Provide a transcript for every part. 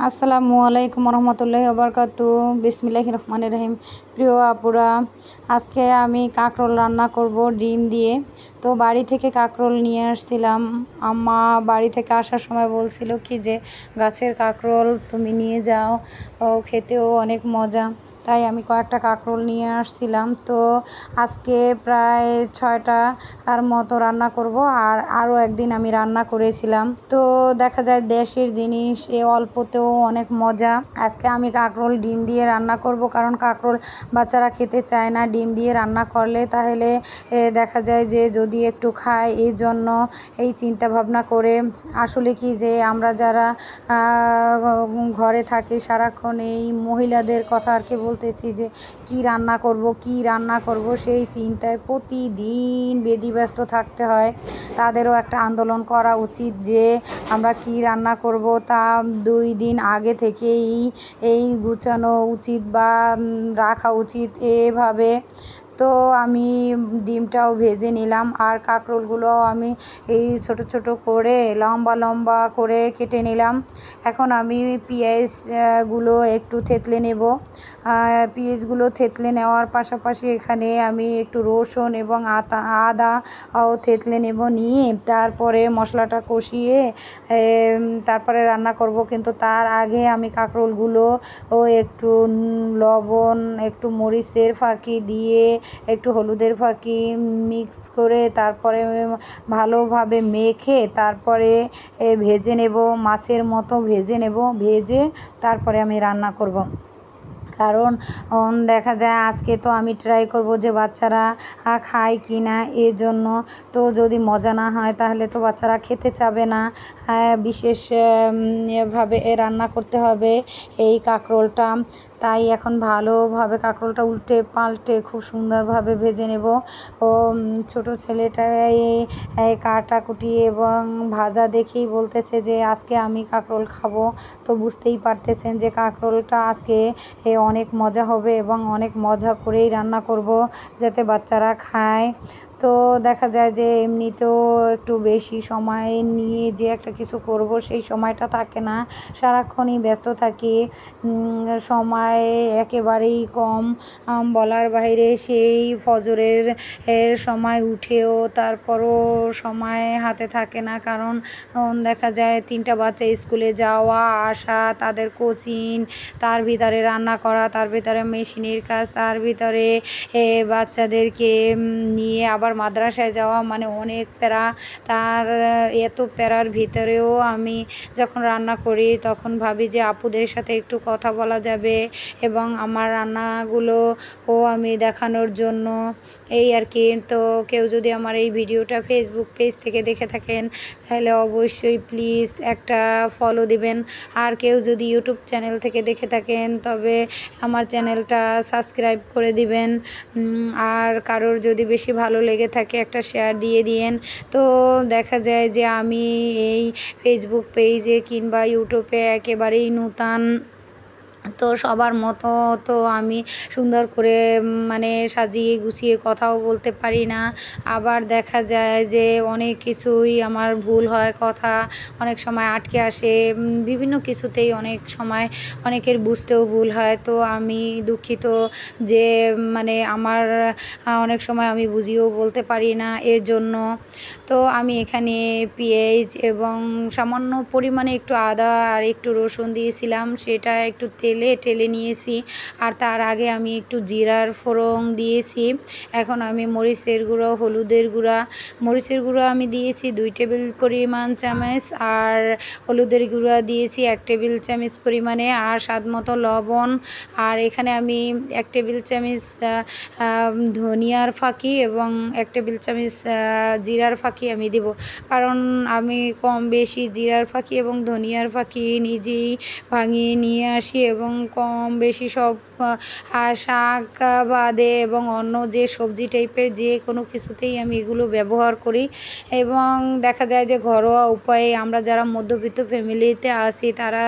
আসসালামু আলাইকুম রহমতুল্লাহি ওবারাকাতু। বিসমিল্লাহির রহমানির রহিম। প্রিয় আপুরা, আজকে আমি কাঁকরোল রান্না করব ডিম দিয়ে। তো বাড়ি থেকে কাঁকরোল নিয়ে আসছিলাম। আম্মা বাড়ি থেকে আসার সময় বলছিল কি যে গাছের কাঁকরোল তুমি নিয়ে যাও, খেতেও অনেক মজা। তাই আমি কয়েকটা কাঁকরোল নিয়ে আসছিলাম। তো আজকে প্রায় 6টা আর মতো রান্না করব। আর আরও একদিন আমি রান্না করেছিলাম। তো দেখা যায় দেশের জিনিস অল্পতেও অনেক মজা। আজকে আমি কাঁকরোল ডিম দিয়ে রান্না করব, কারণ কাঁকরোল বাচ্চারা খেতে চায় না। ডিম দিয়ে রান্না করলে তাহলে দেখা যায় যে যদি একটু খায়, এই জন্য এই চিন্তা ভাবনা করে। আসলে কি যে আমরা যারা ঘরে থাকি সারাক্ষণ এই মহিলাদের কথা আর কি বলতেছি, যে কি রান্না করব সেই চিন্তায় প্রতিদিন ব্যতিব্যস্ত থাকতে হয়। তাদেরও একটা আন্দোলন করা উচিত যে আমরা কি রান্না করব তা 2 দিন আগে থেকেই এই গুছানো উচিত বা রাখা উচিত এভাবে। তো আমি ডিমটাও ভেজে নিলাম, আর কাঁকরোলগুলো আমি এই ছোট ছোট করে লম্বা লম্বা করে কেটে নিলাম। এখন আমি পেঁয়াজগুলো একটু থেতলে নেব। পেঁয়াজগুলো থেতলে নেওয়ার পাশাপাশি এখানে আমি একটু রসুন এবং আদাও থেতলে নেব, নিয়ে তারপরে মশলাটা কষিয়ে তারপরে রান্না করব। কিন্তু তার আগে আমি কাঁকরোলগুলো একটু লবণ, একটু মরিচের ফাঁকি দিয়ে, একটু হলুদের ফাঁকি মিক্স করে তারপরে ভালোভাবে মেখে তারপরে ভেজে নেব, মাছের মতো ভেজে নেব। ভেজে তারপরে আমি রান্না করব। কারণ দেখা যায় আজকে তো আমি ট্রাই করব যে বাচ্চারা খায় কি না, এজন্য। তো যদি মজা না হয় তাহলে তো বাচ্চারা খেতে চাবে না। বিশেষ ভাবে রান্না করতে হবে এই কাঁকরোলটা। তাই এখন ভালোভাবে কাঁকরোলটা উল্টে পাল্টে খুব সুন্দরভাবে ভেজে নেব। ছোটো ছেলেটা কাটাকুটি এবং ভাজা দেখেই বলতেছে যে আজকে আমি কাঁকরোল খাবো। তো বুঝতেই পারতেছেন যে কাঁকরোলটা আজকে অনেক মজা হবে এবং অনেক মজা করেই রান্না করব যাতে বাচ্চারা খায়। তো দেখা যায় যে এমনিতেও একটু বেশি সময় নিয়ে যে একটা কিছু করব সেই সময়টা থাকে না, সারাক্ষণই ব্যস্ত থাকি, সময় একেবারেই কম বলার বাইরে। সেই ফজরের সময় উঠেও তারপরও সময় হাতে থাকে না, কারণ দেখা যায় 3টা বাচ্চা স্কুলে যাওয়া আসা, তাদের কোচিং, তার ভিতরে রান্না করা, তার ভিতরে মেশিনের কাজ, তার ভিতরে বাচ্চাদেরকে নিয়ে আবার মাদ্রাসায় যাওয়া, মানে অনেক প্যারা। তার এত প্যারার ভিতরেও আমি যখন রান্না করি তখন ভাবি যে আপুদের সাথে একটু কথা বলা যাবে এবং আমার রান্নাগুলো আমি দেখানোর জন্য, এই আর কি। তো কেউ যদি আমার এই ভিডিওটা ফেসবুক পেজ থেকে দেখে থাকেন তাহলে অবশ্যই প্লিজ একটা ফলো দিবেন। আর কেউ যদি ইউটিউব চ্যানেল থেকে দেখে থাকেন তবে আমার চ্যানেলটা সাবস্ক্রাইব করে দিবেন। আর কারোর যদি বেশি ভালো লেগে থাকে একটা শেয়ার দিয়ে দিয়েন। তো দেখা যায় যে আমি এই ফেসবুক পেজে কিংবা ইউটিউবে একেবারেই নূতন। তো সবার মতো তো আমি সুন্দর করে মানে সাজিয়ে গুছিয়ে কথাও বলতে পারি না। আবার দেখা যায় যে অনেক কিছুই আমার ভুল হয়, কথা অনেক সময় আটকে আসে, বিভিন্ন কিছুতেই অনেক সময় অনেকের বুঝতেও ভুল হয়। তো আমি দুঃখিত যে মানে আমার অনেক সময় আমি বুঝিয়েও বলতে পারি না, এর জন্য। তো আমি এখানে পেঁয়াজ এবং সামান্য পরিমাণে একটু আদা আর একটু রসুন দিয়েছিলাম, সেটা একটু তেলে টেলে নিয়েছি। আর তার আগে আমি একটু জিরার ফোড়ন দিয়েছি। এখন আমি মরিচের গুঁড়ো, হলুদের গুঁড়া, মরিচের গুঁড়ো আমি দিয়েছি 2 টেবিল পরিমাণ চামচ, আর হলুদের গুঁড়া দিয়েছি 1 টেবিল চামচ পরিমাণে, আর স্বাদ মতো লবণ। আর এখানে আমি 1 টেবিল চামচ ধনিয়ার ফাঁকি এবং 1 টেবিল চামচ জিরার ফাঁকি আমি দেব, কারণ আমি কম বেশি জিরার ফাঁকি এবং ধনিয়ার ফাঁকি নিজেই ভাঙিয়ে নিয়ে আসি এবং এবং কম বেশি সব শাক বাদে এবং অন্য যে সবজি টাইপের যে কোনো কিছুতেই আমি এগুলো ব্যবহার করি। এবং দেখা যায় যে ঘরোয়া উপায়ে আমরা যারা মধ্যবিত্ত ফ্যামিলিতে আছি তারা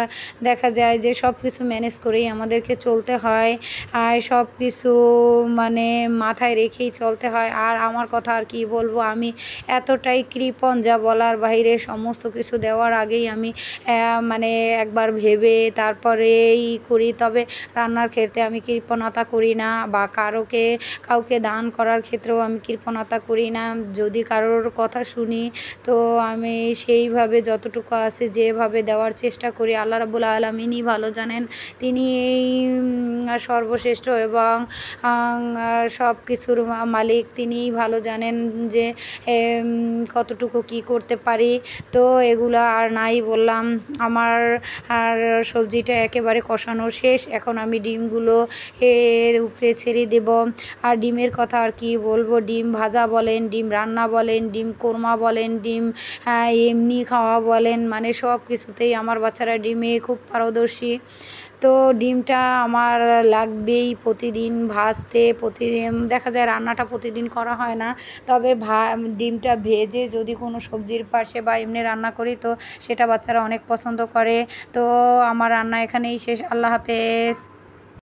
দেখা যায় যে সব কিছু ম্যানেজ করেই আমাদেরকে চলতে হয়, আর সব কিছু মানে মাথায় রেখেই চলতে হয়। আর আমার কথা আর কি বলবো, আমি এতটাই কৃপণ যা বলার বাইরে। সমস্ত কিছু দেওয়ার আগেই আমি মানে একবার ভেবে তারপরেই করি। তবে রান্নার ক্ষেত্রে আমি কৃপণতা করি না, বা কাউকে দান করার ক্ষেত্রেও আমি কৃপণতা করি না। যদি কারোর কথা শুনি তো আমি সেইভাবে যতটুকু আছে যেভাবে দেওয়ার চেষ্টা করি। আল্লাহ রাব্বুল আলামিনই ভালো জানেন, তিনি এই সর্বশ্রেষ্ঠ এবং সব কিছুর মালিক। তিনিই ভালো জানেন যে কতটুকু কি করতে পারি। তো এগুলো আর নাই বললাম। আমার আর সবজিটা একেবারে কষানো শেষ। এখন আমি ডিমগুলো এর উপরে ছেড়ে দেব। আর ডিমের কথা আর কি বলবো, ডিম ভাজা বলেন, ডিম রান্না বলেন, ডিম কোরমা বলেন, ডিম এমনি খাওয়া বলেন, মানে সব কিছুতেই আমার বাচ্চারা ডিমে খুব পারদর্শী। তো ডিমটা আমার লাগবেই প্রতিদিন ভাজতে। প্রতিদিন দেখা যায় রান্নাটা প্রতিদিন করা হয় না, তবে ডিমটা ভেজে যদি কোনো সবজির পাশে বা এমনি রান্না করি তো সেটা বাচ্চারা অনেক পছন্দ করে। তো আমার রান্না এখানেই শেষ। আল্লাহ হাফেজ।